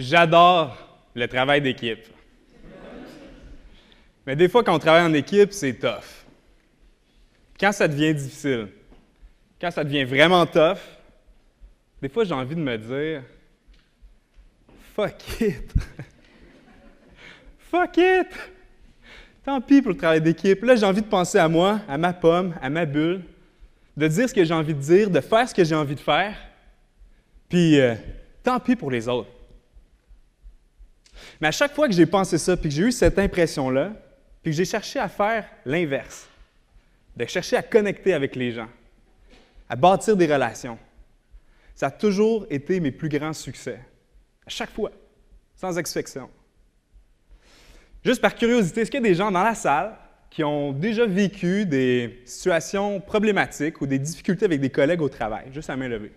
J'adore le travail d'équipe. Mais des fois, quand on travaille en équipe, c'est tough. Quand ça devient difficile, quand ça devient vraiment tough, des fois, j'ai envie de me dire « Fuck it! Fuck it! Tant pis pour le travail d'équipe. » Là, j'ai envie de penser à moi, à ma pomme, à ma bulle, de dire ce que j'ai envie de dire, de faire ce que j'ai envie de faire, puis tant pis pour les autres. Mais à chaque fois que j'ai pensé ça, puis que j'ai eu cette impression-là, puis que j'ai cherché à faire l'inverse, de chercher à connecter avec les gens, à bâtir des relations, ça a toujours été mes plus grands succès. À chaque fois, sans exception. Juste par curiosité, est-ce qu'il y a des gens dans la salle qui ont déjà vécu des situations problématiques ou des difficultés avec des collègues au travail? Juste à main levée.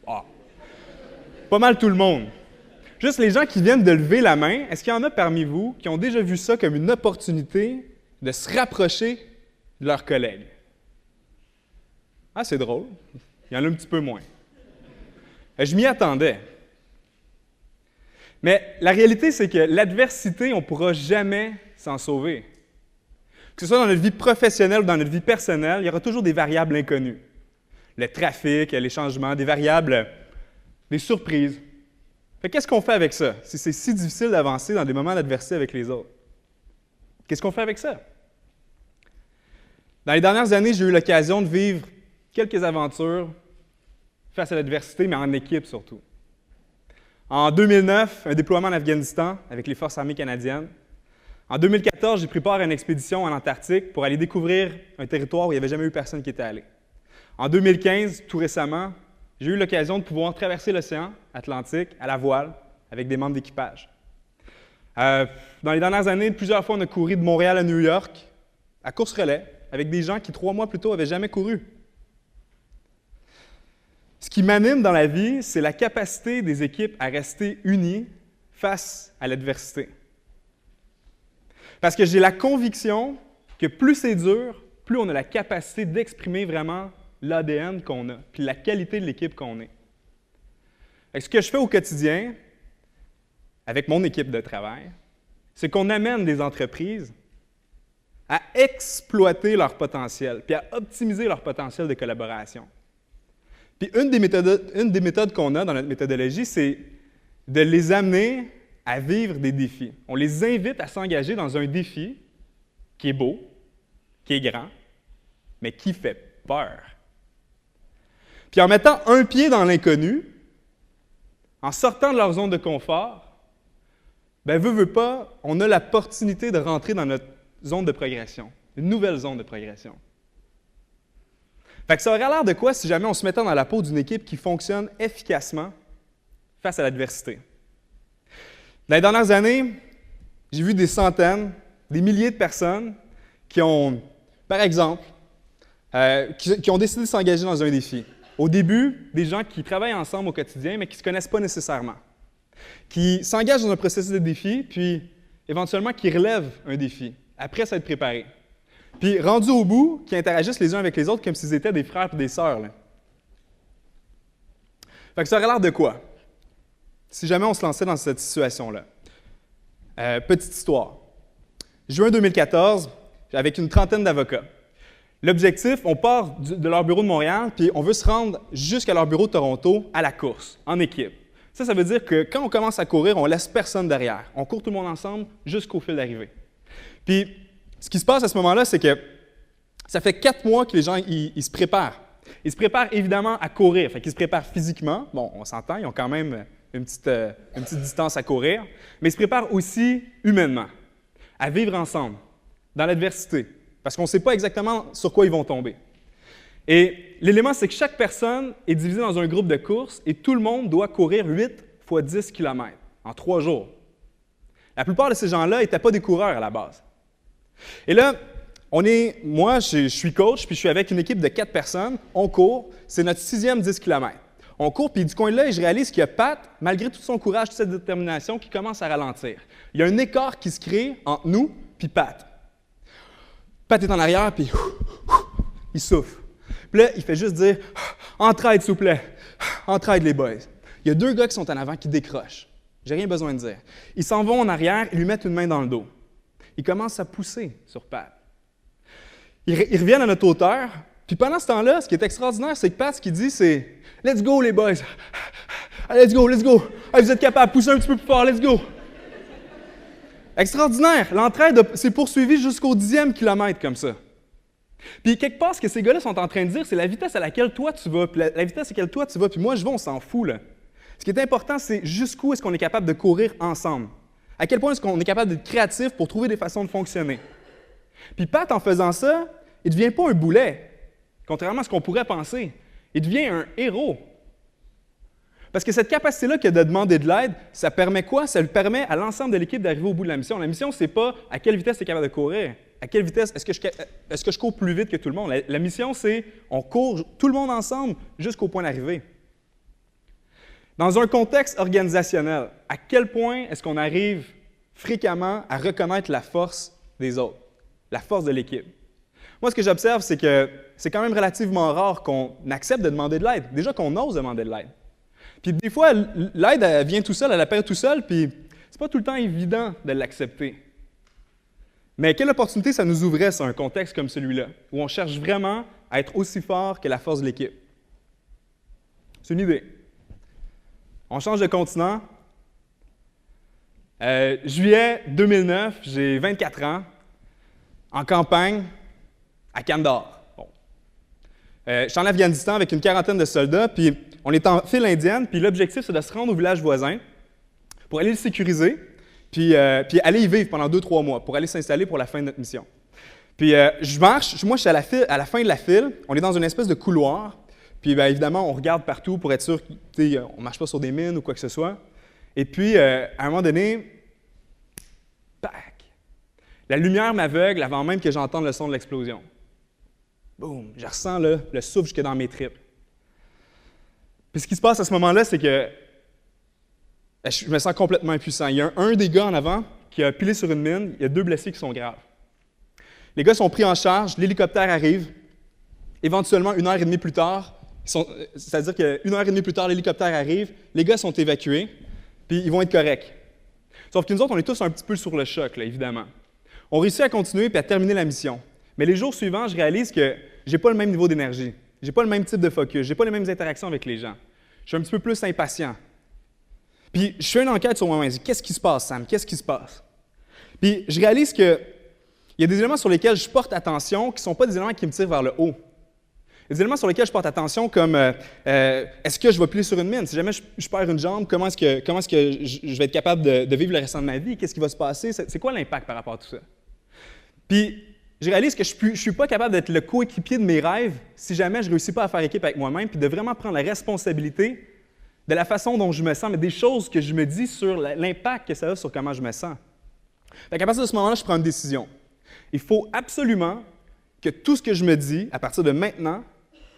Ah. Pas mal tout le monde. Juste les gens qui viennent de lever la main, est-ce qu'il y en a parmi vous qui ont déjà vu ça comme une opportunité de se rapprocher de leurs collègues? Ah, c'est drôle. Il y en a un petit peu moins. Je m'y attendais. Mais la réalité, c'est que l'adversité, on ne pourra jamais s'en sauver. Que ce soit dans notre vie professionnelle ou dans notre vie personnelle, il y aura toujours des variables inconnues. Le trafic, les changements, des variables, des surprises. Qu'est-ce qu'on fait avec ça, si c'est si difficile d'avancer dans des moments d'adversité avec les autres? Qu'est-ce qu'on fait avec ça? Dans les dernières années, j'ai eu l'occasion de vivre quelques aventures face à l'adversité, mais en équipe surtout. En 2009, un déploiement en Afghanistan avec les Forces armées canadiennes. En 2014, j'ai pris part à une expédition en Antarctique pour aller découvrir un territoire où il n'y avait jamais eu personne qui était allé. En 2015, tout récemment, j'ai eu l'occasion de pouvoir traverser l'océan Atlantique à la voile avec des membres d'équipage. Dans les dernières années, plusieurs fois, on a couru de Montréal à New York à course relais avec des gens qui, 3 mois plus tôt, n'avaient jamais couru. Ce qui m'anime dans la vie, c'est la capacité des équipes à rester unies face à l'adversité. Parce que j'ai la conviction que plus c'est dur, plus on a la capacité d'exprimer vraiment l'ADN qu'on a, puis la qualité de l'équipe qu'on est. Ce que je fais au quotidien, avec mon équipe de travail, c'est qu'on amène des entreprises à exploiter leur potentiel, puis à optimiser leur potentiel de collaboration. Puis une des méthodes qu'on a dans notre méthodologie, c'est de les amener à vivre des défis. On les invite à s'engager dans un défi qui est beau, qui est grand, mais qui fait peur. Puis en mettant un pied dans l'inconnu, en sortant de leur zone de confort, veut pas, on a l'opportunité de rentrer dans notre zone de progression, une nouvelle zone de progression. Fait que ça aurait l'air de quoi si jamais on se mettait dans la peau d'une équipe qui fonctionne efficacement face à l'adversité? Dans les dernières années, j'ai vu des centaines, des milliers de personnes qui ont, par exemple, qui ont décidé de s'engager dans un défi. Au début, des gens qui travaillent ensemble au quotidien, mais qui ne se connaissent pas nécessairement. Qui s'engagent dans un processus de défi, puis éventuellement qui relèvent un défi, après s'être préparés. Puis, rendus au bout, qui interagissent les uns avec les autres comme s'ils étaient des frères et des sœurs. Là. Fait que ça aurait l'air de quoi? Si jamais on se lançait dans cette situation-là. Petite histoire. Juin 2014, avec une trentaine d'avocats. L'objectif, on part de leur bureau de Montréal, puis on veut se rendre jusqu'à leur bureau de Toronto à la course, en équipe. Ça veut dire que quand on commence à courir, on ne laisse personne derrière. On court tout le monde ensemble jusqu'au fil d'arrivée. Puis, ce qui se passe à ce moment-là, c'est que ça fait 4 mois que les gens ils se préparent. Ils se préparent évidemment à courir. Fait qu'ils se préparent physiquement. Bon, on s'entend, ils ont quand même une petite distance à courir. Mais ils se préparent aussi humainement, à vivre ensemble, dans l'adversité. Parce qu'on ne sait pas exactement sur quoi ils vont tomber. Et l'élément, c'est que chaque personne est divisée dans un groupe de course et tout le monde doit courir 8 fois 10 km en 3 jours. La plupart de ces gens-là n'étaient pas des coureurs à la base. Et là, moi, je suis coach, puis je suis avec une équipe de 4 personnes. On court, c'est notre 6e 10 km. On court, puis du coin de l'œil, je réalise qu'il y a Pat, malgré tout son courage, toute cette détermination, qui commence à ralentir. Il y a un écart qui se crée entre nous puis Pat. Pat est en arrière, puis il souffle. Puis là, il fait juste dire « Entraide, s'il vous plaît. Entraide, les boys. » Il y a 2 gars qui sont en avant qui décrochent. J'ai rien besoin de dire. Ils s'en vont en arrière et lui mettent une main dans le dos. Ils commencent à pousser sur Pat. Ils reviennent à notre hauteur, puis pendant ce temps-là, ce qui est extraordinaire, c'est que Pat, ce qu'il dit, c'est « Let's go, les boys! Allez, let's go, let's go! Hey, vous êtes capables de pousser un petit peu plus fort, let's go! » Extraordinaire! L'entraide s'est poursuivie jusqu'au 10e kilomètre comme ça. Puis quelque part, ce que ces gars-là sont en train de dire, c'est la vitesse à laquelle toi tu vas, puis la vitesse à laquelle toi tu vas, puis moi je vais, on s'en fout, là. Ce qui est important, c'est jusqu'où est-ce qu'on est capable de courir ensemble. À quel point est-ce qu'on est capable d'être créatif pour trouver des façons de fonctionner. Puis Pat, en faisant ça, il ne devient pas un boulet, contrairement à ce qu'on pourrait penser. Il devient un héros. Parce que cette capacité-là que de demander de l'aide, ça permet quoi? Ça lui permet à l'ensemble de l'équipe d'arriver au bout de la mission. La mission, ce n'est pas à quelle vitesse tu es capable de courir. À quelle vitesse est-ce que je cours plus vite que tout le monde? La mission, c'est on court tout le monde ensemble jusqu'au point d'arrivée. Dans un contexte organisationnel, à quel point est-ce qu'on arrive fréquemment à reconnaître la force des autres, la force de l'équipe? Moi, ce que j'observe, c'est que c'est quand même relativement rare qu'on accepte de demander de l'aide, déjà qu'on ose demander de l'aide. Puis des fois, l'aide, elle vient tout seul, elle apparaît tout seul, puis c'est pas tout le temps évident de l'accepter. Mais quelle opportunité ça nous ouvrait sur un contexte comme celui-là, où on cherche vraiment à être aussi fort que la force de l'équipe? C'est une idée. On change de continent. Juillet 2009, j'ai 24 ans, en campagne, à Kandahar. Bon. Je suis en Afghanistan avec une quarantaine de soldats, puis on est en file indienne, puis l'objectif, c'est de se rendre au village voisin pour aller le sécuriser, puis aller y vivre pendant 2-3 mois, pour aller s'installer pour la fin de notre mission. Puis je marche, moi je suis à la fin de la file, on est dans une espèce de couloir, puis bien, évidemment, on regarde partout pour être sûr qu'on ne marche pas sur des mines ou quoi que ce soit. Et puis, à un moment donné, pac! La lumière m'aveugle avant même que j'entende le son de l'explosion. Boum! Je ressens là, le souffle jusque dans mes tripes. Puis ce qui se passe à ce moment-là, c'est que je me sens complètement impuissant. Il y a un des gars en avant qui a pilé sur une mine, il y a 2 blessés qui sont graves. Les gars sont pris en charge, l'hélicoptère arrive. Éventuellement, 1h30 plus tard, c'est-à-dire qu'1h30 plus tard, l'hélicoptère arrive, les gars sont évacués, puis ils vont être corrects. Sauf que nous autres, on est tous un petit peu sur le choc, là, évidemment. On réussit à continuer et à terminer la mission. Mais les jours suivants, je réalise que je n'ai pas le même niveau d'énergie, je n'ai pas le même type de focus, je n'ai pas les mêmes interactions avec les gens. Je suis un petit peu plus impatient. Puis je fais une enquête sur moi-même, je dis « Qu'est-ce qui se passe, Sam? Qu'est-ce qui se passe? » Puis je réalise qu'il y a des éléments sur lesquels je porte attention qui ne sont pas des éléments qui me tirent vers le haut. Il y a des éléments sur lesquels je porte attention comme est-ce que je vais piler sur une mine? Si jamais je perds une jambe, comment est-ce que je vais être capable de vivre le restant de ma vie? Qu'est-ce qui va se passer? C'est quoi l'impact par rapport à tout ça? Puis, je réalise que je ne suis pas capable d'être le coéquipier de mes rêves si jamais je ne réussis pas à faire équipe avec moi-même, puis de vraiment prendre la responsabilité de la façon dont je me sens, mais des choses que je me dis sur l'impact que ça a sur comment je me sens. Fait qu'à partir de ce moment-là, je prends une décision. Il faut absolument que tout ce que je me dis, à partir de maintenant,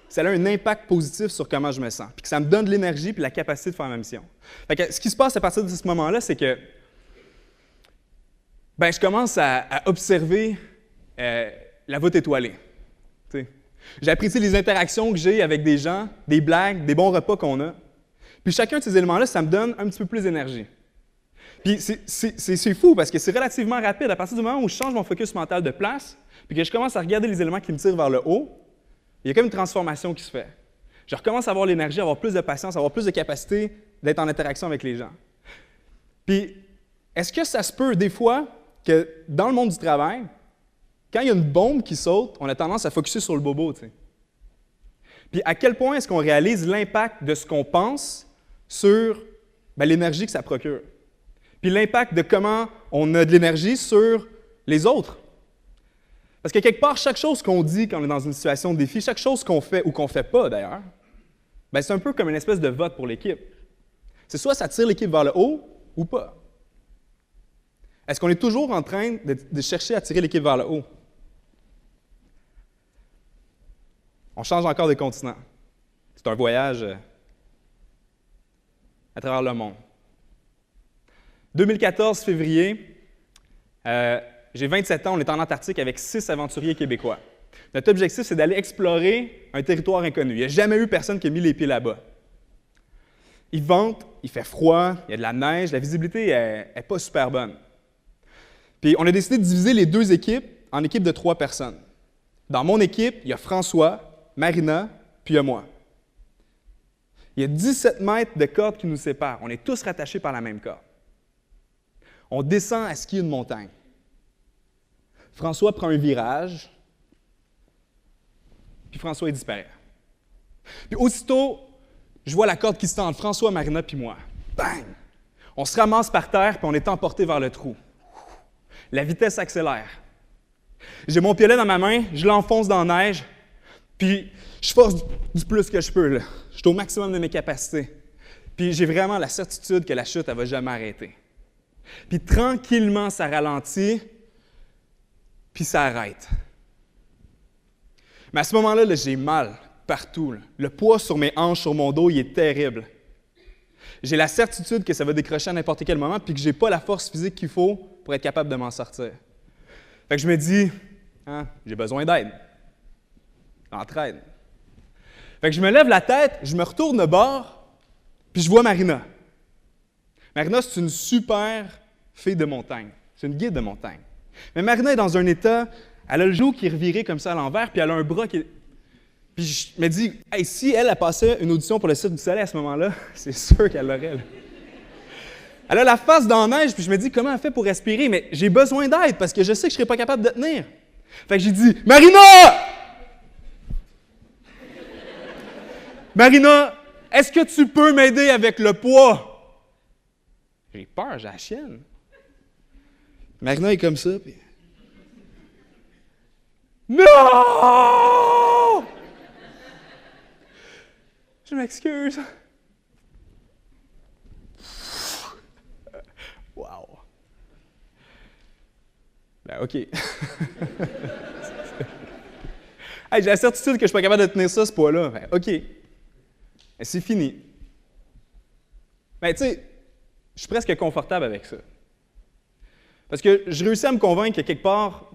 ça a un impact positif sur comment je me sens, puis que ça me donne de l'énergie et la capacité de faire ma mission. Fait que ce qui se passe à partir de ce moment-là, c'est que je commence à observer la voûte étoilée. J'apprécie les interactions que j'ai avec des gens, des blagues, des bons repas qu'on a. Puis chacun de ces éléments-là, ça me donne un petit peu plus d'énergie. Puis c'est fou parce que c'est relativement rapide. À partir du moment où je change mon focus mental de place, puis que je commence à regarder les éléments qui me tirent vers le haut, il y a comme une transformation qui se fait. Je recommence à avoir l'énergie, à avoir plus de patience, à avoir plus de capacité d'être en interaction avec les gens. Puis, est-ce que ça se peut des fois que dans le monde du travail, quand il y a une bombe qui saute, on a tendance à focusser sur le bobo, tu sais? Puis à quel point est-ce qu'on réalise l'impact de ce qu'on pense sur l'énergie que ça procure? Puis l'impact de comment on a de l'énergie sur les autres. Parce que quelque part, chaque chose qu'on dit quand on est dans une situation de défi, chaque chose qu'on fait ou qu'on ne fait pas d'ailleurs, c'est un peu comme une espèce de vote pour l'équipe. C'est soit ça tire l'équipe vers le haut ou pas. Est-ce qu'on est toujours en train de chercher à tirer l'équipe vers le haut? On change encore de continent. C'est un voyage à travers le monde. 2014, février, j'ai 27 ans, on est en Antarctique avec 6 aventuriers québécois. Notre objectif, c'est d'aller explorer un territoire inconnu. Il n'y a jamais eu personne qui a mis les pieds là-bas. il vente, il fait froid, il y a de la neige, la visibilité n'est pas super bonne. Puis on a décidé de diviser les deux équipes en équipes de 3 personnes. Dans mon équipe, il y a François, Marina, puis il y a moi. Il y a 17 mètres de corde qui nous séparent. On est tous rattachés par la même corde. On descend à skier une montagne. François prend un virage, puis François il disparaît. Puis aussitôt, je vois la corde qui se tend entre François, Marina, puis moi. Bang! On se ramasse par terre, puis on est emporté vers le trou. La vitesse accélère. J'ai mon piolet dans ma main, je l'enfonce dans la neige, puis je force du plus que je peux. Là. Je suis au maximum de mes capacités. Puis j'ai vraiment la certitude que la chute, elle ne va jamais arrêter. Puis tranquillement, ça ralentit, puis ça arrête. Mais à ce moment-là, j'ai mal partout. Là. Le poids sur mes hanches, sur mon dos, il est terrible. J'ai la certitude que ça va décrocher à n'importe quel moment, puis que je n'ai pas la force physique qu'il faut pour être capable de m'en sortir. Fait que je me dis, j'ai besoin d'aide. Entraide. Fait que je me lève la tête, je me retourne de bord, puis je vois Marina. Marina, c'est une super fille de montagne. C'est une guide de montagne. Mais Marina est dans un état, elle a le genou qui est reviré comme ça à l'envers, puis elle a un bras qui est... Puis je me dis, hey, si elle passait une audition pour le Cirque du Soleil à ce moment-là, c'est sûr qu'elle l'aurait. Elle a la face dans la neige, puis je me dis, comment elle fait pour respirer? Mais j'ai besoin d'aide, parce que je sais que je ne serais pas capable de tenir. Fait que j'ai dit, Marina! Marina, est-ce que tu peux m'aider avec le poids? J'ai peur, j'ai la chienne. Marina est comme ça, puis... Non! Je m'excuse. Wow. Ben, OK. Hey, j'ai la certitude que je ne suis pas capable de tenir ça, ce poids-là. Ben, OK. Ben, c'est fini. Ben, tu sais, je suis presque confortable avec ça. Parce que je réussis à me convaincre que quelque part,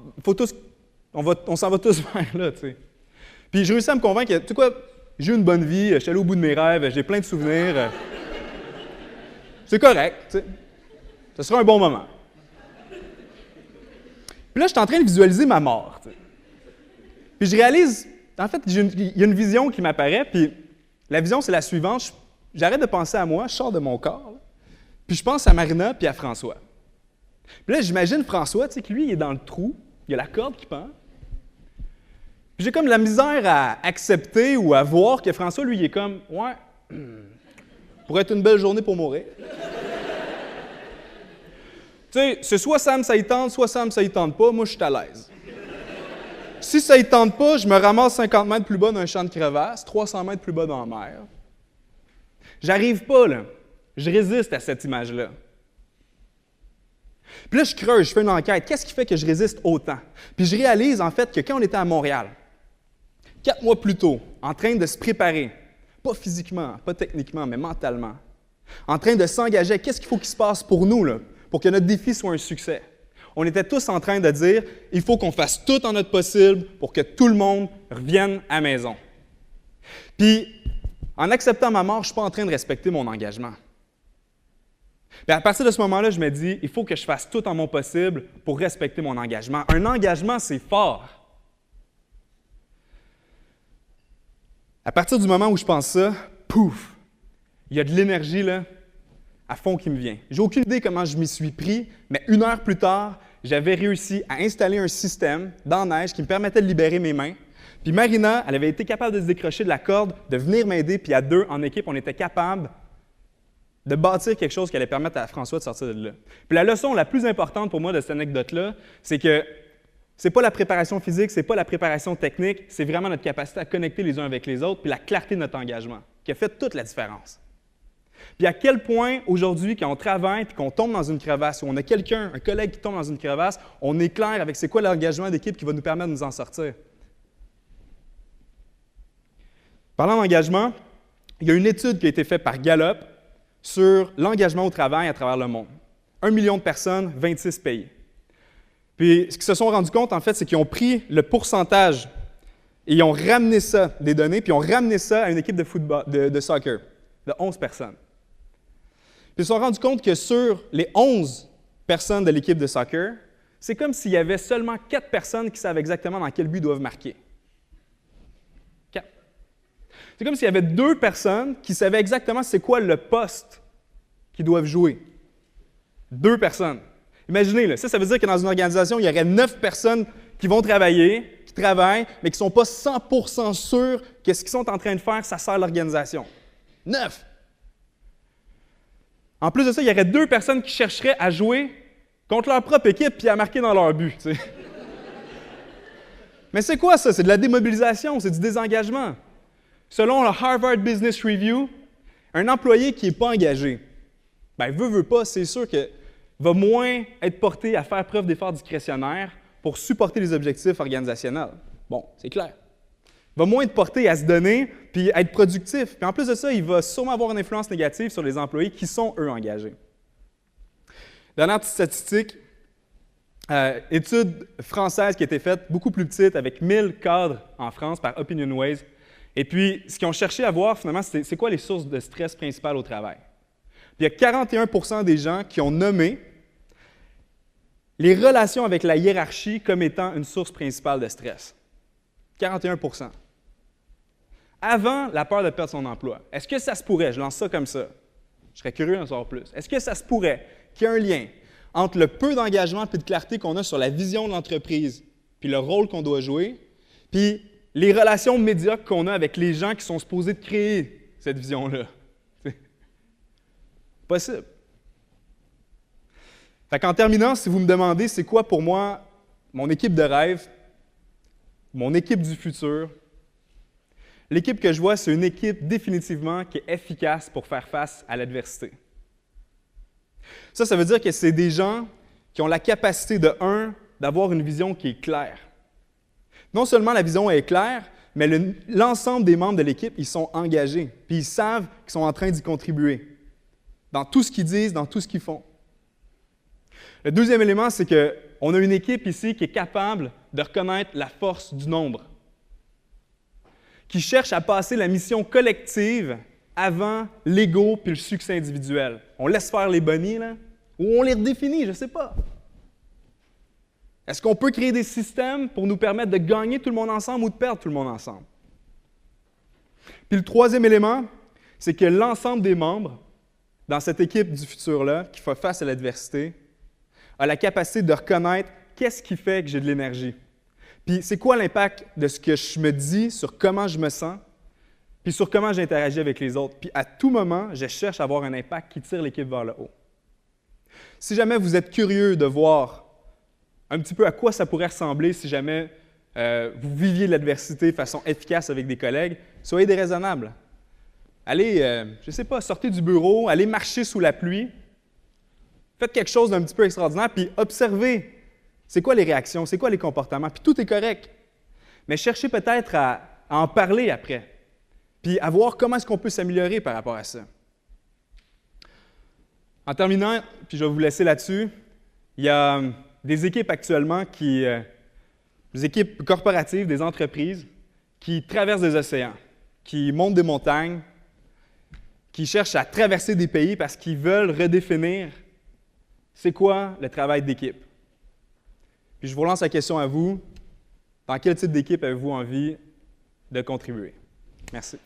on s'en va tous vers là, tu sais. Puis je réussis à me convaincre que, tu sais quoi, j'ai eu une bonne vie, je suis allé au bout de mes rêves, j'ai plein de souvenirs. C'est correct, tu sais. Ce sera un bon moment. Puis là, je suis en train de visualiser ma mort, tu sais. Puis je réalise, en fait, il y a une vision qui m'apparaît, puis la vision, c'est la suivante. J'arrête de penser à moi, je sors de mon corps, là, puis je pense à Marina puis à François. Puis là, j'imagine François, tu sais, que lui, il est dans le trou, il y a la corde qui pend. Puis j'ai comme de la misère à accepter ou à voir que François, lui, il est comme, ouais, pourrait être une belle journée pour mourir. Tu sais, c'est soit Sam, ça y tente, soit Sam, ça y tente pas, moi, je suis à l'aise. Si ça y tente pas, je me ramasse 50 mètres plus bas d'un champ de crevasse, 300 mètres plus bas dans la mer. J'arrive pas, là. Je résiste à cette image-là. Puis là, je creuse, je fais une enquête. Qu'est-ce qui fait que je résiste autant? Puis je réalise, en fait, que quand on était à Montréal, 4 mois plus tôt, en train de se préparer, pas physiquement, pas techniquement, mais mentalement, en train de s'engager, qu'est-ce qu'il faut qu'il se passe pour nous, là, pour que notre défi soit un succès? On était tous en train de dire, il faut qu'on fasse tout en notre possible pour que tout le monde revienne à la maison. Puis, en acceptant ma mort, je ne suis pas en train de respecter mon engagement. Puis à partir de ce moment-là, je me dis, il faut que je fasse tout en mon possible pour respecter mon engagement. Un engagement, c'est fort. À partir du moment où je pense ça, pouf, il y a de l'énergie là, à fond qui me vient. J'ai aucune idée comment je m'y suis pris, mais 1 heure plus tard, j'avais réussi à installer un système dans la neige qui me permettait de libérer mes mains. Puis Marina, elle avait été capable de se décrocher de la corde, de venir m'aider, puis à 2, en équipe, on était capable de bâtir quelque chose qui allait permettre à François de sortir de là. Puis la leçon la plus importante pour moi de cette anecdote-là, c'est que c'est pas la préparation physique, c'est pas la préparation technique, c'est vraiment notre capacité à connecter les uns avec les autres, puis la clarté de notre engagement, qui a fait toute la différence. Puis à quel point, aujourd'hui, quand on travaille et qu'on tombe dans une crevasse, ou on a quelqu'un, un collègue qui tombe dans une crevasse, on est clair avec c'est quoi l'engagement d'équipe qui va nous permettre de nous en sortir. Parlant d'engagement, il y a une étude qui a été faite par Gallup sur l'engagement au travail à travers le monde. 1 million de personnes, 26 pays. Puis, ce qu'ils se sont rendus compte, en fait, c'est qu'ils ont pris le pourcentage et ils ont ramené ça, des données, puis ils ont ramené ça à une équipe de football, de soccer, de 11 personnes. Puis ils se sont rendus compte que sur les 11 personnes de l'équipe de soccer, c'est comme s'il y avait seulement 4 personnes qui savent exactement dans quel but ils doivent marquer. 4. C'est comme s'il y avait 2 personnes qui savaient exactement c'est quoi le poste qu'ils doivent jouer. 2 personnes. Imaginez, là, ça veut dire que dans une organisation, il y aurait 9 personnes qui vont travailler, qui travaillent, mais qui ne sont pas 100% sûrs que ce qu'ils sont en train de faire, ça sert l'organisation. 9! En plus de ça, il y aurait 2 personnes qui chercheraient à jouer contre leur propre équipe puis à marquer dans leur but. T'sais. Mais c'est quoi ça? C'est de la démobilisation, c'est du désengagement. Selon le Harvard Business Review, un employé qui n'est pas engagé, veut pas, c'est sûr qu'il va moins être porté à faire preuve d'efforts discrétionnaires pour supporter les objectifs organisationnels. Bon, c'est clair. Il va moins être porté à se donner puis à être productif. Puis en plus de ça, il va sûrement avoir une influence négative sur les employés qui sont, eux, engagés. Dernière petite statistique, étude française qui a été faite, beaucoup plus petite, avec 1000 cadres en France par OpinionWays. Et puis, ce qu'ils ont cherché à voir, finalement, c'est quoi les sources de stress principales au travail. Puis, il y a 41% des gens qui ont nommé les relations avec la hiérarchie comme étant une source principale de stress. 41%. Avant la peur de perdre son emploi, est-ce que ça se pourrait, je lance ça comme ça, je serais curieux d'en savoir plus, est-ce que ça se pourrait qu'il y ait un lien entre le peu d'engagement et de clarté qu'on a sur la vision de l'entreprise, puis le rôle qu'on doit jouer, puis les relations médiocres qu'on a avec les gens qui sont supposés de créer cette vision-là? Possible. Fait qu'en terminant, si vous me demandez c'est quoi pour moi mon équipe de rêve, mon équipe du futur, l'équipe que je vois, c'est une équipe définitivement qui est efficace pour faire face à l'adversité. Ça veut dire que c'est des gens qui ont la capacité d'avoir une vision qui est claire. Non seulement la vision est claire, mais l'ensemble des membres de l'équipe, ils sont engagés, puis ils savent qu'ils sont en train d'y contribuer dans tout ce qu'ils disent, dans tout ce qu'ils font. Le deuxième élément, c'est qu'on a une équipe ici qui est capable de reconnaître la force du nombre, qui cherche à passer la mission collective avant l'ego puis le succès individuel. On laisse faire les bonnies, là, ou on les redéfinit, je ne sais pas. Est-ce qu'on peut créer des systèmes pour nous permettre de gagner tout le monde ensemble ou de perdre tout le monde ensemble? Puis le troisième élément, c'est que l'ensemble des membres dans cette équipe du futur-là, qui fait face à l'adversité, a la capacité de reconnaître qu'est-ce qui fait que j'ai de l'énergie. Puis c'est quoi l'impact de ce que je me dis sur comment je me sens, puis sur comment j'interagis avec les autres. Puis à tout moment, je cherche à avoir un impact qui tire l'équipe vers le haut. Si jamais vous êtes curieux de voir un petit peu à quoi ça pourrait ressembler si jamais vous viviez l'adversité de façon efficace avec des collègues, soyez déraisonnables. Allez, je ne sais pas, sortez du bureau, allez marcher sous la pluie, faites quelque chose d'un petit peu extraordinaire, puis observez c'est quoi les réactions, c'est quoi les comportements, puis tout est correct. Mais cherchez peut-être à en parler après, puis à voir comment est-ce qu'on peut s'améliorer par rapport à ça. En terminant, puis je vais vous laisser là-dessus, il y a des équipes actuellement des équipes corporatives, des entreprises, qui traversent des océans, qui montent des montagnes, qui cherchent à traverser des pays parce qu'ils veulent redéfinir c'est quoi le travail d'équipe. Puis je vous lance la question à vous. Dans quel type d'équipe avez-vous envie de contribuer? Merci.